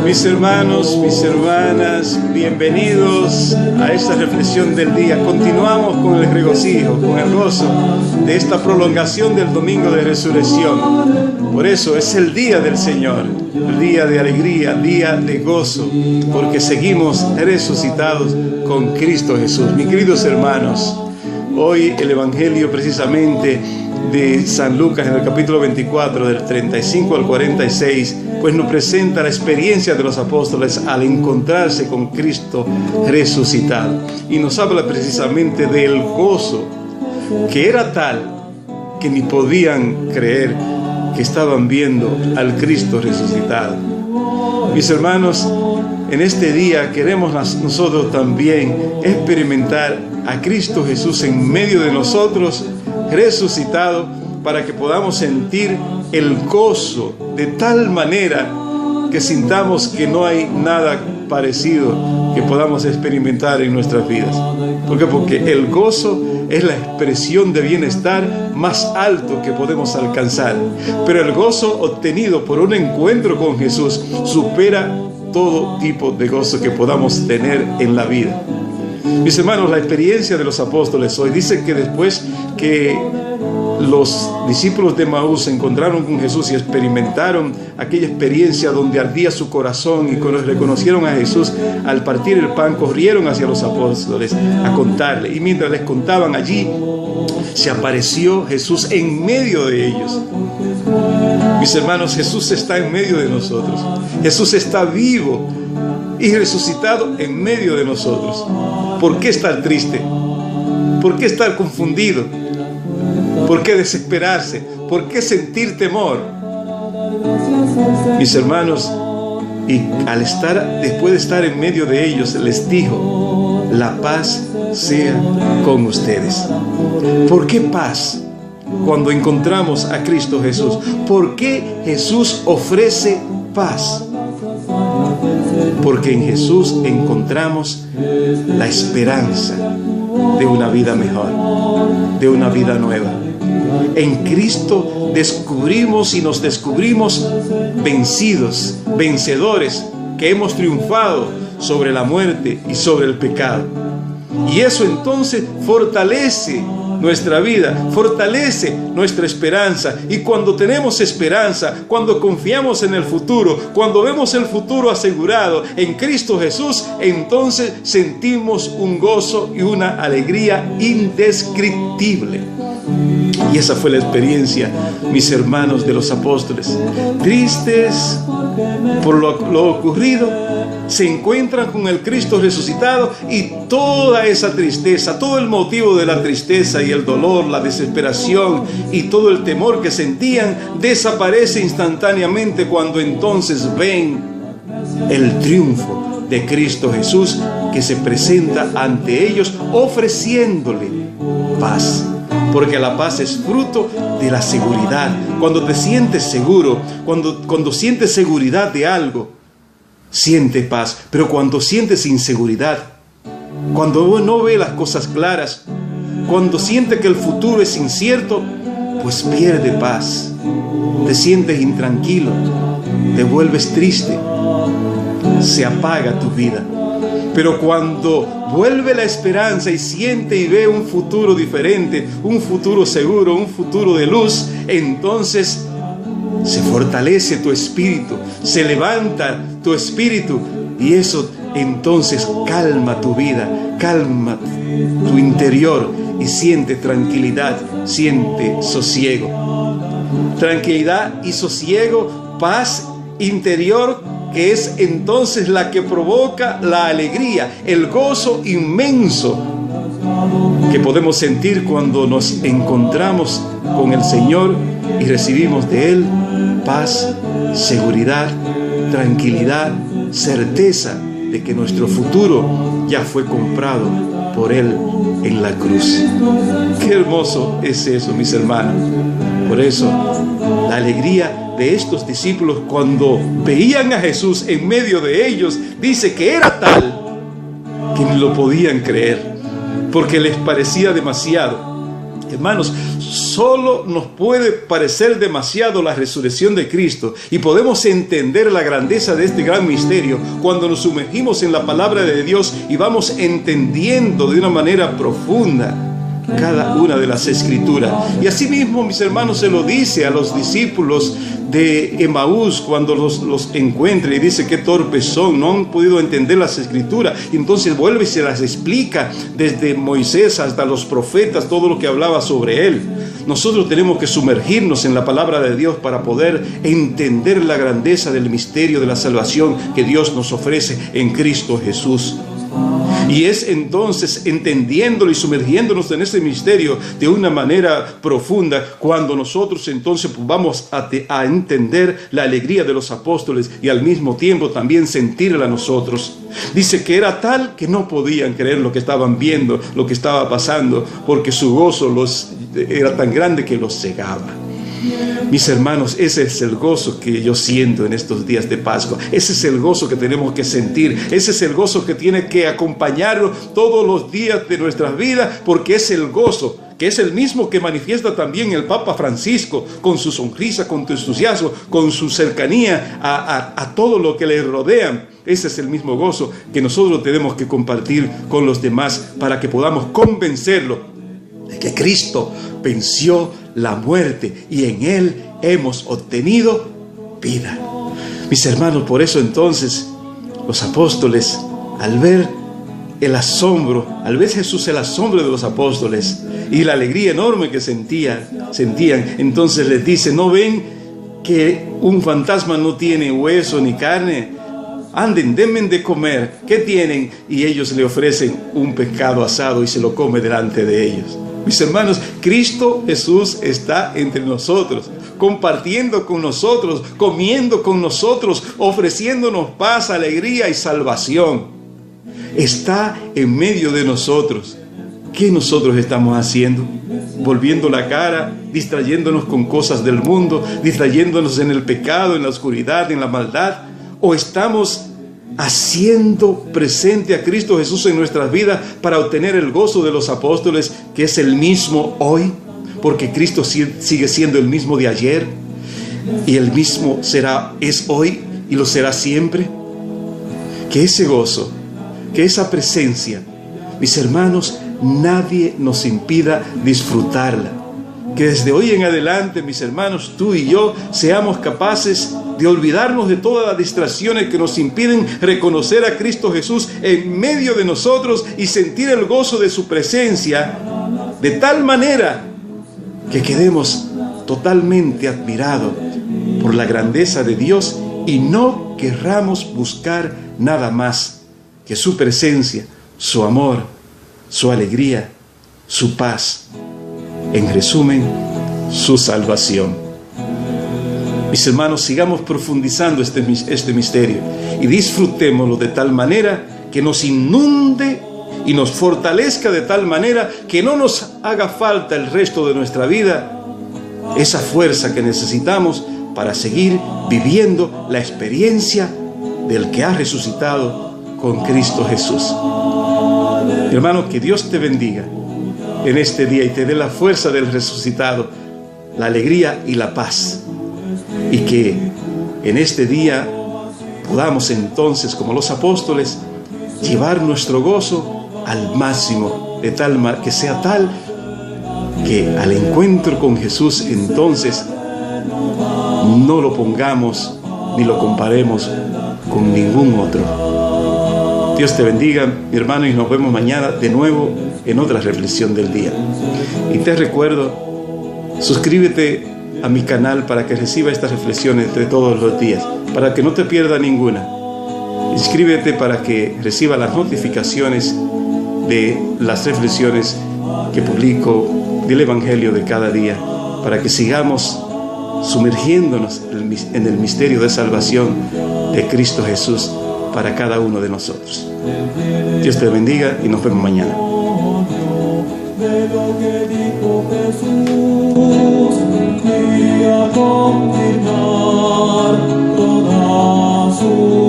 Mis hermanos, mis hermanas, bienvenidos a esta reflexión del día. Continuamos con el regocijo, con el gozo de esta prolongación del domingo de resurrección. Por eso es el día del Señor, el día de alegría, día de gozo, porque seguimos resucitados con Cristo Jesús. Mis queridos hermanos, hoy el Evangelio precisamente de San Lucas en el capítulo 24 del 35 al 46 pues nos presenta la experiencia de los apóstoles al encontrarse con Cristo resucitado y nos habla precisamente del gozo que era tal que ni podían creer que estaban viendo al Cristo resucitado. Mis hermanos, en este día queremos nosotros también experimentar a Cristo Jesús en medio de nosotros resucitado, para que podamos sentir el gozo de tal manera que sintamos que no hay nada parecido que podamos experimentar en nuestras vidas. ¿Por qué? Porque el gozo es la expresión de bienestar más alto que podemos alcanzar. Pero el gozo obtenido por un encuentro con Jesús supera todo tipo de gozo que podamos tener en la vida. Mis hermanos, la experiencia de los apóstoles hoy dice que después que los discípulos de Emaús se encontraron con Jesús y experimentaron aquella experiencia donde ardía su corazón, y cuando reconocieron a Jesús al partir el pan, corrieron hacia los apóstoles a contarle, y mientras les contaban allí se apareció Jesús en medio de ellos. Mis hermanos, Jesús está en medio de nosotros. Jesús está vivo y resucitado en medio de nosotros. ¿Por qué estar triste? ¿Por qué estar confundido? ¿Por qué desesperarse? ¿Por qué sentir temor? Mis hermanos, y después de estar en medio de ellos, les dijo: la paz sea con ustedes. ¿Por qué paz? Cuando encontramos a Cristo Jesús, ¿por qué Jesús ofrece paz? Porque en Jesús encontramos la esperanza de una vida mejor, de una vida nueva. En Cristo descubrimos y nos descubrimos vencidos, vencedores, que hemos triunfado sobre la muerte y sobre el pecado. Y eso entonces fortalece nuestra vida, fortalece nuestra esperanza. Y cuando tenemos esperanza, cuando confiamos en el futuro, cuando vemos el futuro asegurado en Cristo Jesús, entonces sentimos un gozo y una alegría indescriptible. Y esa fue la experiencia, mis hermanos, de los apóstoles. Tristes por lo ocurrido, se encuentran con el Cristo resucitado, y toda esa tristeza, todo el motivo de la tristeza y el dolor, la desesperación y todo el temor que sentían desaparece instantáneamente cuando entonces ven el triunfo de Cristo Jesús, que se presenta ante ellos ofreciéndole paz. Porque la paz es fruto de la seguridad. Cuando te sientes seguro, cuando sientes seguridad de algo, siente paz. Pero cuando sientes inseguridad, cuando no ve las cosas claras, cuando siente que el futuro es incierto, pues pierde paz. Te sientes intranquilo, te vuelves triste, se apaga tu vida. Pero cuando vuelve la esperanza y siente y ve un futuro diferente, un futuro seguro, un futuro de luz, entonces se fortalece tu espíritu, se levanta tu espíritu, y eso entonces calma tu vida, calma tu interior, y siente tranquilidad, siente sosiego. Tranquilidad y sosiego, paz interior, que es entonces la que provoca la alegría, el gozo inmenso que podemos sentir cuando nos encontramos con el Señor y recibimos de Él paz, seguridad, tranquilidad, certeza de que nuestro futuro ya fue comprado por Él en la cruz. Qué hermoso es eso, mis hermanos. Por eso, la alegría de estos discípulos cuando veían a Jesús en medio de ellos, dice que era tal que ni lo podían creer, porque les parecía demasiado. Hermanos, solo nos puede parecer demasiado la resurrección de Cristo y podemos entender la grandeza de este gran misterio cuando nos sumergimos en la palabra de Dios y vamos entendiendo de una manera profunda cada una de las escrituras. Y asimismo, mis hermanos, se lo dice a los discípulos de Emaús cuando los encuentra y dice qué torpes son, no han podido entender las escrituras. Y entonces vuelve y se las explica desde Moisés hasta los profetas, todo lo que hablaba sobre él. Nosotros tenemos que sumergirnos en la palabra de Dios para poder entender la grandeza del misterio de la salvación que Dios nos ofrece en Cristo Jesús. Y es entonces entendiéndolo y sumergiéndonos en ese misterio de una manera profunda cuando nosotros entonces vamos a entender la alegría de los apóstoles y al mismo tiempo también sentirla nosotros. Dice que era tal que no podían creer lo que estaban viendo, lo que estaba pasando, porque su gozo era tan grande que los cegaba. Mis hermanos, ese es el gozo que yo siento en estos días de Pascua. Ese es el gozo que tenemos que sentir. Ese es el gozo que tiene que acompañarnos todos los días de nuestras vidas, porque es el gozo que es el mismo que manifiesta también el Papa Francisco con su sonrisa, con su entusiasmo, con su cercanía a todo lo que le rodea. Ese es el mismo gozo que nosotros tenemos que compartir con los demás para que podamos convencerlo de que Cristo venció la muerte y en Él hemos obtenido vida. Mis hermanos, por eso entonces los apóstoles, al ver el asombro, al ver Jesús el asombro de los apóstoles y la alegría enorme que sentían, entonces les dice: ¿no ven que un fantasma no tiene hueso ni carne? Anden, denme de comer. ¿Qué tienen? Y ellos le ofrecen un pescado asado y se lo come delante de ellos. Mis hermanos, Cristo Jesús está entre nosotros, compartiendo con nosotros, comiendo con nosotros, ofreciéndonos paz, alegría y salvación. Está en medio de nosotros. ¿Qué nosotros estamos haciendo? Volviendo la cara, distrayéndonos con cosas del mundo, distrayéndonos en el pecado, en la oscuridad, en la maldad. ¿O estamos haciendo presente a Cristo Jesús en nuestras vidas para obtener el gozo de los apóstoles, que es el mismo hoy? Porque Cristo sigue siendo el mismo de ayer y el mismo es hoy y lo será siempre. Que ese gozo, que esa presencia, mis hermanos, nadie nos impida disfrutarla. Que desde hoy en adelante, mis hermanos, tú y yo seamos capaces de olvidarnos de todas las distracciones que nos impiden reconocer a Cristo Jesús en medio de nosotros y sentir el gozo de su presencia, de tal manera que quedemos totalmente admirados por la grandeza de Dios y no querramos buscar nada más que su presencia, su amor, su alegría, su paz. En resumen, su salvación. Mis hermanos, sigamos profundizando este misterio y disfrutémoslo de tal manera que nos inunde y nos fortalezca de tal manera que no nos haga falta el resto de nuestra vida esa fuerza que necesitamos para seguir viviendo la experiencia del que ha resucitado con Cristo Jesús. Hermano, que Dios te bendiga en este día y te dé la fuerza del resucitado, la alegría y la paz. Y que en este día podamos entonces, como los apóstoles, llevar nuestro gozo al máximo, de tal que sea tal que al encuentro con Jesús entonces no lo pongamos ni lo comparemos con ningún otro. Dios te bendiga, mi hermano, y nos vemos mañana de nuevo en otra reflexión del día. Y te recuerdo, suscríbete a mi canal para que reciba estas reflexiones de todos los días, para que no te pierda ninguna. Inscríbete para que reciba las notificaciones de las reflexiones que publico del Evangelio de cada día, para que sigamos sumergiéndonos en el misterio de salvación de Cristo Jesús para cada uno de nosotros. Dios te bendiga y nos vemos mañana. De lo que dijo Jesús, y a continuar toda su